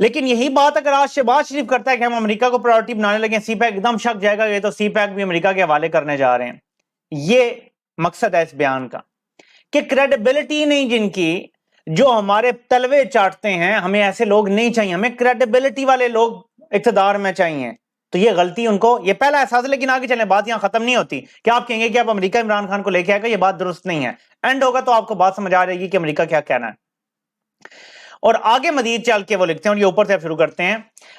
لیکن یہی بات اگر آج شہباز شریف کرتا ہے کہ ہم امریکہ کو پرائورٹی بنانے لگے، سی پیک ایک دم شک جائے گا، یہ تو سی پیک بھی امریکہ کے حوالے کرنے جا رہے ہیں. یہ مقصد ہے اس بیان کا کہ کریڈیبلٹی نہیں جن کی، جو ہمارے تلوے چاٹتے ہیں، ہمیں ایسے لوگ نہیں چاہیے، ہمیں کریڈیبلٹی والے لوگ اقتدار میں چاہیے. تو یہ غلطی ان کو، یہ پہلا احساس ہے. لیکن آگے چلیں، بات یہاں ختم نہیں ہوتی کہ آپ کہیں گے کہ اب امریکہ عمران خان کو لے کے آئے گا، یہ بات درست نہیں ہے. اینڈ ہوگا تو آپ کو بات سمجھ آ جائے گی کہ امریکہ کیا کہنا ہے. اور آگے مزید چل کے وہ لکھتے ہیں، اور یہ اوپر سے شروع کرتے ہیں،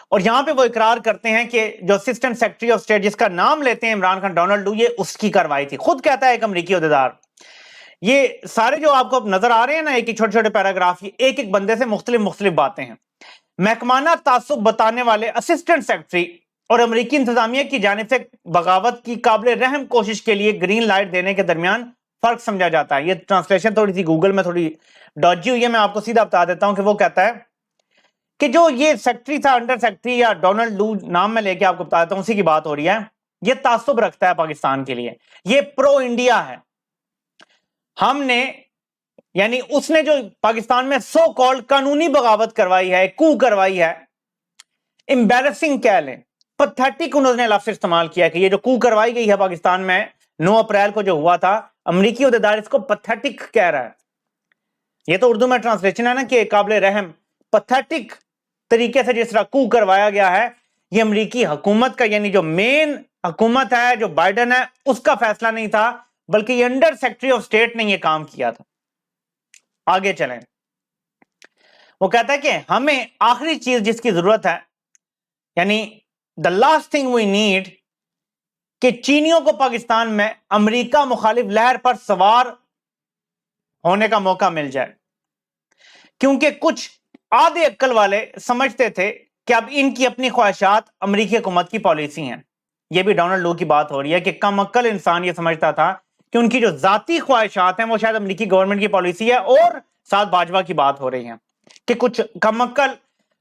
اور یہاں پہ وہ اقرار کرتے ہیں کہ جو اسسٹنٹ سیکرٹری آف اسٹیٹ جس کا نام لیتے ہیں عمران خان، ڈونلڈ لو، یہ اس کی کارروائی تھی. خود کہتا ہے ایک امریکی عہدیدار. یہ سارے جو آپ کو نظر آ رہے ہیں نا، ایک چھوٹے چھوٹے پیراگراف، ایک ایک بندے سے مختلف باتیں ہیں. محکمانہ تعصب بتانے والے اسسٹنٹ سیکرٹری اور امریکی انتظامیہ کی جانب سے بغاوت کی قابل رحم کوشش کے لیے گرین لائٹ دینے کے درمیان فرق سمجھا جاتا ہے. یہ ٹرانسلیشن تھوڑی سی گوگل میں تھوڑی ڈاجی ہوئی ہے، میں آپ کو سیدھا بتا دیتا ہوں کہ وہ کہتا ہے کہ جو یہ سیکرٹری تھا، انڈر سیکرٹری یا ڈونلڈ لو نام میں لے کے آپ کو بتا دیتا ہوں، اسی کی بات ہو رہی ہے. یہ تعصب رکھتا ہے پاکستان کے لیے، یہ پرو انڈیا ہے. ہم نے یعنی اس نے جو پاکستان میں سو کالڈ قانونی بغاوت کروائی ہے، کو کروائی ہے، امبیرسنگ کہہ لیں، پتھیٹک انہوں نے لفظ استعمال کیا کہ یہ جو کو کروائی گئی ہے پاکستان میں 9 اپریل کو جو ہوا تھا، امریکی عہدیدار اس کو پتھیٹک کہہ رہا ہے. یہ تو اردو میں ٹرانسلیشن ہے نا کہ قابل رحم. پتھیٹک طریقے سے جس طرح کو کروایا گیا ہے، یہ امریکی حکومت کا، یعنی جو مین حکومت ہے، جو بائیڈن ہے، اس کا فیصلہ نہیں تھا، بلکہ یہ انڈر سیکرٹری آف اسٹیٹ نے یہ کام کیا تھا. آگے چلیں، وہ کہتا ہے کہ ہمیں آخری چیز جس کی ضرورت ہے، یعنی the last thing we need، کہ چینیوں کو پاکستان میں امریکہ مخالف لہر پر سوار ہونے کا موقع مل جائے، کیونکہ کچھ آدھے عقل والے سمجھتے تھے کہ اب ان کی اپنی خواہشات امریکی حکومت کی پالیسی ہیں. یہ بھی ڈونلڈ لو کی بات ہو رہی ہے کہ کم عقل انسان یہ سمجھتا تھا کہ ان کی جو ذاتی خواہشات ہیں وہ شاید امریکی گورنمنٹ کی پالیسی ہے. اور ساتھ باجوہ کی بات ہو رہی ہے کہ کچھ کم عقل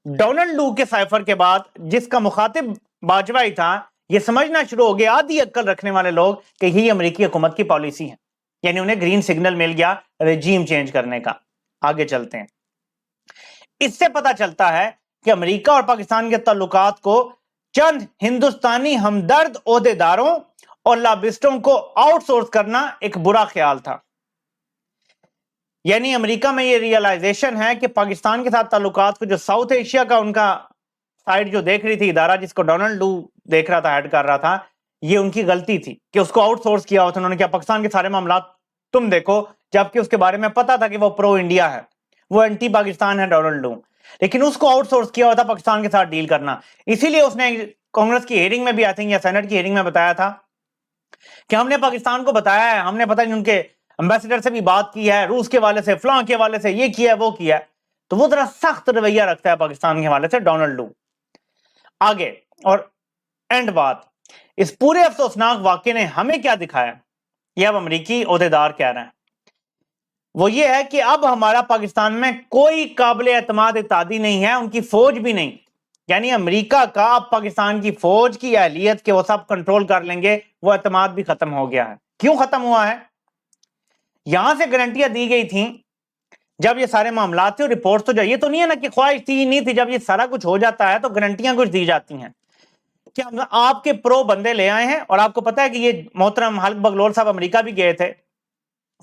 ڈونلڈ لو کے سائفر کے بعد جس کا مخاطب باجوہ ہی تھا، یہ سمجھنا شروع ہو گیا آدھی عقل رکھنے والے لوگ کہ یہ امریکی حکومت کی پالیسی ہے. یعنی انہیں گرین سگنل مل گیا رجیم چینج کرنے کا. آگے چلتے ہیں. اس سے پتہ چلتا ہے کہ امریکہ اور پاکستان کے تعلقات کو چند ہندوستانی ہمدرد عہدیداروں اور لابسٹوں کو آؤٹ سورس کرنا ایک برا خیال تھا. یعنی امریکہ میں یہ ریئلائزیشن ہے کہ پاکستان کے ساتھ تعلقات کو جو ساؤتھ ایشیا کا ان کا سائٹ جو دیکھ رہی تھی ادارہ، جس کو ڈونلڈ لو دیکھ رہا تھا، ہیڈ کر رہا تھا، یہ ان کی غلطی تھی کہ اس کو آؤٹ سورس کیا ہوا تھا. انہوں نے کیا پاکستان کے سارے معاملات تم دیکھو، جبکہ اس کے بارے میں پتا تھا کہ وہ پرو انڈیا ہے، وہ اینٹی پاکستان ہے ڈونلڈ لو، لیکن اس کو آؤٹ سورس کیا ہوا تھا پاکستان کے ساتھ ڈیل کرنا. اسی لیے اس نے کانگریس کی ہیئرنگ میں بھی آئی تھنک یا سینٹ کی ہیئرنگ میں بتایا تھا کہ ہم نے پاکستان کو بتایا ہے، ہم نے پتہ نہیں ان کے امبیسڈر سے بھی بات کی ہے، روس کے حوالے سے، فلاں کے حوالے سے، یہ کیا ہے وہ کیا ہے. تو وہ ذرا سخت رویہ رکھتا ہے پاکستان کے حوالے سے ڈونلڈ لو. آگے اور اینڈ بات، اس پورے افسوسناک واقعے نے ہمیں کیا دکھایا، یہ اب امریکی عہدیدار کہہ رہے ہیں، وہ یہ ہے کہ اب ہمارا پاکستان میں کوئی قابل اعتماد اتحادی نہیں ہے، ان کی فوج بھی نہیں. یعنی امریکہ کا اب پاکستان کی فوج کی اہلیت کہ وہ سب کنٹرول کر لیں گے، وہ اعتماد بھی ختم ہو گیا ہے. کیوں ختم ہوا ہے؟ یہاں سے گارنٹیاں دی گئی تھیں جب یہ سارے معاملات تھے، اور رپورٹ تو یہ تو نہیں ہے نا کہ خواہش تھی نہیں تھی، جب یہ سارا کچھ ہو جاتا ہے تو گارنٹیاں کچھ دی جاتی ہیں کہ ہم آپ کے پرو بندے لے آئے ہیں. اور آپ کو پتا ہے کہ یہ محترم حلق بغلول صاحب امریکہ بھی گئے تھے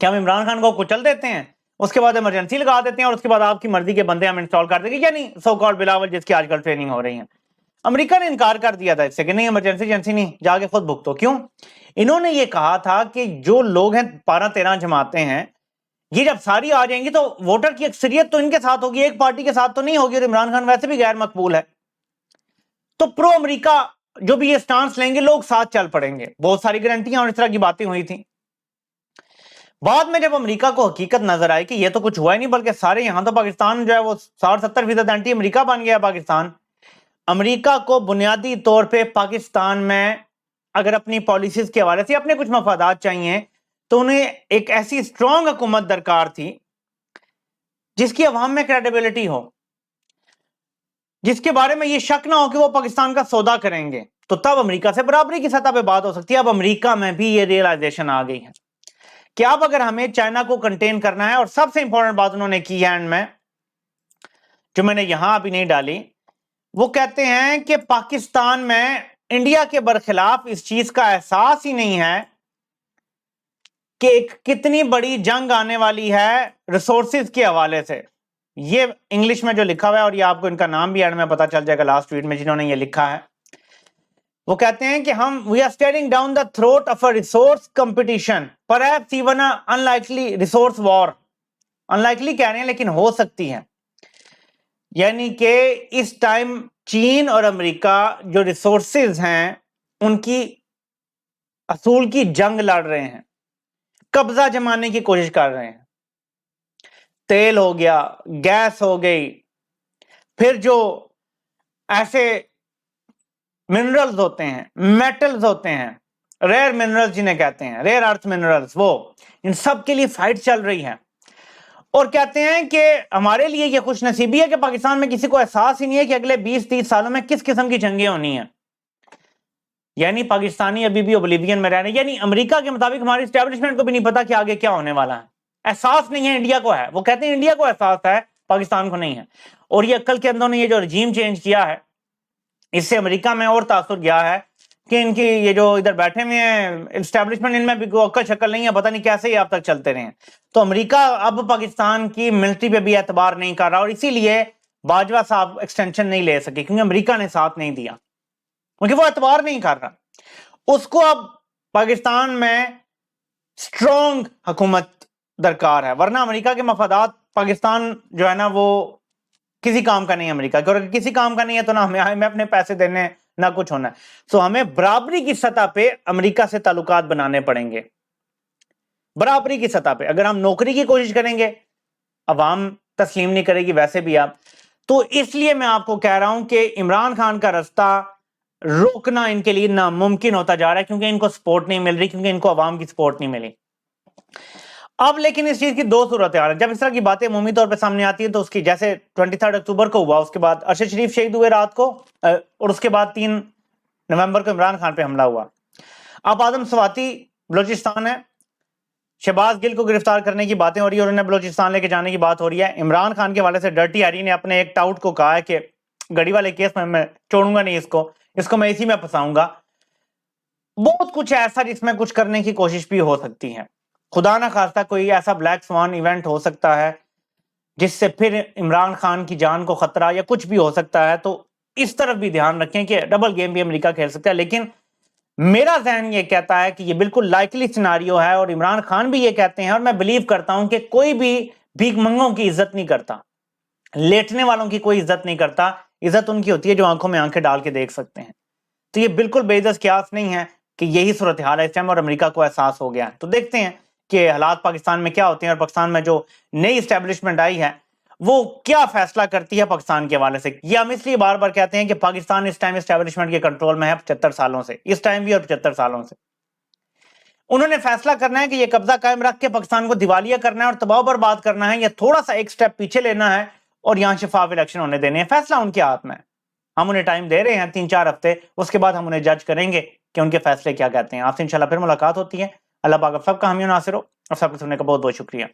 کہ ہم عمران خان کو کچل دیتے ہیں، اس کے بعد ایمرجنسی لگا دیتے ہیں، اور اس کے بعد آپ کی مرضی کے بندے ہم انسٹال کر دیں گے، یعنی سو کالڈ بلاول جس کی آج کل ٹریننگ ہو رہی ہے. امریکہ نے انکار کر دیا تھا اس سے کہ نہیں، ایمرجنسی نہیں، جا کے خود بھگتو. کیوں؟ انہوں نے یہ کہا تھا کہ جو لوگ ہیں 12-13 جماعتیں ہیں، یہ جب ساری آ جائیں گی تو ووٹر کی اکثریت تو ان کے ساتھ ہوگی، ایک پارٹی کے ساتھ تو نہیں ہوگی، اور عمران خان ویسے بھی غیر مقبول ہے. تو پرو امریکہ جو بھی یہ سٹانس لیں گے، لوگ ساتھ چل پڑیں گے. بہت ساری گارنٹیاں اور اس طرح کی باتیں ہوئی تھیں. بعد میں جب امریکہ کو حقیقت نظر آئی کہ یہ تو کچھ ہوا ہی نہیں، بلکہ سارے یہاں تو پاکستان جو ہے وہ 60-70% اینٹی امریکہ بن گیا پاکستان. امریکہ کو بنیادی طور پہ پاکستان میں اگر اپنی پالیسیز کے حوالے سے اپنے کچھ مفادات چاہیے تو انہیں ایک ایسی اسٹرانگ حکومت درکار تھی جس کی عوام میں کریڈیبلٹی ہو، جس کے بارے میں یہ شک نہ ہو کہ وہ پاکستان کا سودا کریں گے. تو تب امریکہ سے برابری کی سطح پہ بات ہو سکتی ہے. اب امریکہ میں بھی یہ ریئلائزیشن آ گئی ہے کہ اب اگر ہمیں چائنا کو کنٹین کرنا ہے، اور سب سے امپورٹنٹ بات انہوں نے کی ہے اینڈ میں، جو میں نے یہاں ابھی نہیں ڈالی، وہ کہتے ہیں کہ پاکستان میں انڈیا کے برخلاف اس چیز کا احساس ہی نہیں ہے کہ ایک کتنی بڑی جنگ آنے والی ہے ریسورسز کے حوالے سے. یہ انگلش میں جو لکھا ہوا ہے، اور یہ آپ کو ان کا نام بھی اینڈ میں پتا چل جائے گا لاسٹ ٹویٹ میں جنہوں نے یہ لکھا ہے. وہ کہتے ہیں کہ we are staring down the throat of a resource competition, perhaps even an unlikely resource war. unlikely کہہ رہے ہیں لیکن ہو سکتی ہے. یعنی کہ اس ٹائم چین اور امریکہ جو ریسورسز ہیں ان کی اصول کی جنگ لڑ رہے ہیں، قبضہ جمانے کی کوشش کر رہے ہیں. تیل ہو گیا، گیس ہو گئی، پھر جو ایسے منرلز ہوتے ہیں، میٹلز ہوتے ہیں، ریئر منرلز جنہیں کہتے ہیں، ریئر ارتھ منرلز، وہ ان سب کے لیے فائٹ چل رہی ہے. اور کہتے ہیں کہ ہمارے لیے یہ خوش نصیبی ہے کہ پاکستان میں کسی کو احساس ہی نہیں ہے کہ اگلے 20-30 سالوں میں کس قسم کی جنگیں ہونی ہیں. یعنی پاکستانی ابھی بھی اوبلیوین میں رہ رہے ہیں. یعنی امریکہ کے مطابق ہماری اسٹیبلشمنٹ کو بھی نہیں پتا کہ آگے کیا ہونے والا ہے. احساس نہیں ہے، انڈیا کو ہے. وہ کہتے ہیں انڈیا کو احساس ہے، پاکستان کو نہیں ہے. اور یہ عقل کے اندر نے یہ جو رجیم چینج کیا ہے، اس سے امریکہ میں اور تاثر گیا ہے کہ ان کی یہ جو ادھر بیٹھے ہوئے ہیں اسٹیبلشمنٹ، ان میں بھی کوئی عقل شکل نہیں ہے، پتہ نہیں کیسے ہی اب تک چلتے رہے ہیں. تو امریکہ اب پاکستان کی ملٹری پہ بھی اعتبار نہیں کر رہا، اور اسی لیے باجوہ صاحب ایکسٹینشن نہیں لے سکے کیونکہ امریکہ نے ساتھ نہیں دیا، کیونکہ وہ اعتبار نہیں کر رہا. اس کو اب پاکستان میں اسٹرانگ حکومت درکار ہے، ورنہ امریکہ کے مفادات پاکستان جو ہے نا وہ کسی کام کا نہیں ہے. امریکہ کہ اگر کسی کام کا نہیں ہے تو نہ ہمیں اپنے پیسے دینے نہ کچھ ہونا ہے. سو ہمیں برابری کی سطح پہ امریکہ سے تعلقات بنانے پڑیں گے. برابری کی سطح پہ اگر ہم نوکری کی کوشش کریں گے، عوام تسلیم نہیں کرے گی ویسے بھی آپ. تو اس لیے میں آپ کو کہہ رہا ہوں کہ عمران خان کا رستہ روکنا ان کے لیے ناممکن ہوتا جا رہا ہے، کیونکہ ان کو سپورٹ نہیں مل رہی، کیونکہ ان کو عوام کی سپورٹ نہیں ملی. اب لیکن اس چیز کی دو صورتحال ہیں. جب اس طرح کی باتیں عمومی طور پہ سامنے آتی ہیں تو اس کی، جیسے 23 اکتوبر کو ہوا، اس کے بعد ارشد شریف شہید ہوئے رات کو، اور اس کے بعد 3 نومبر کو عمران خان پہ حملہ ہوا. اب آدم سواتی بلوچستان ہے، شہباز گل کو گرفتار کرنے کی باتیں ہو رہی ہیں اور انہیں بلوچستان لے کے جانے کی بات ہو رہی ہے. عمران خان کے حوالے سے ڈرٹی ہیری نے اپنے ایک ٹاؤٹ کو کہا ہے کہ گڑی والے کیس میں چھوڑوں گا نہیں اس کو میں اسی میں پھنساؤں گا. بہت کچھ ایسا جس میں کچھ کرنے کی کوشش بھی ہو سکتی ہے. خدا نہ خواستہ کوئی ایسا بلیک سوان ایونٹ ہو سکتا ہے جس سے پھر عمران خان کی جان کو خطرہ یا کچھ بھی ہو سکتا ہے. تو اس طرف بھی دھیان رکھیں کہ ڈبل گیم بھی امریکہ کھیل سکتا ہے. لیکن میرا ذہن یہ کہتا ہے کہ یہ بالکل لائکلی سیناریو ہے، اور عمران خان بھی یہ کہتے ہیں، اور میں بلیو کرتا ہوں کہ کوئی بھی بھیک منگوں کی عزت نہیں کرتا، لیٹنے والوں کی کوئی عزت نہیں کرتا. عزت ان کی ہوتی ہے جو آنکھوں میں آنکھیں ڈال کے دیکھ سکتے ہیں. تو یہ بالکل بے عزت قیاس نہیں ہے کہ یہی صورتحال ہے اس ٹائم اور امریکہ کو احساس ہو گیا ہے. تو دیکھتے ہیں کہ حالات پاکستان میں کیا ہوتے ہیں، اور پاکستان میں جو نئی اسٹیبلشمنٹ آئی ہے وہ کیا فیصلہ کرتی ہے پاکستان کے حوالے سے. یہ ہم اس لیے بار بار کہتے ہیں کہ پاکستان اس ٹائم اسٹیبلشمنٹ کے کنٹرول میں ہے 75 سالوں سے، اس ٹائم بھی اور 75 سالوں سے. انہوں نے فیصلہ کرنا ہے کہ یہ قبضہ قائم رکھ کے پاکستان کو دیوالیہ کرنا ہے اور تباہ و برباد کرنا ہے، یا تھوڑا سا ایک سٹیپ پیچھے لینا ہے اور یہاں شفاف الیکشن ہونے دینے ہیں. فیصلہ ان کے ہاتھ میں ہے. ہم انہیں ٹائم دے رہے ہیں 3-4 ہفتے، اس کے بعد ہم انہیں جج کریں گے کہ ان کے فیصلے کیا کہتے ہیں. آپ سے انشاءاللہ پھر ملاقات ہوتی ہے. اللہ پاک آپ سب کا حامی و ناصر ہو، اور سب کو سننے کا بہت بہت شکریہ.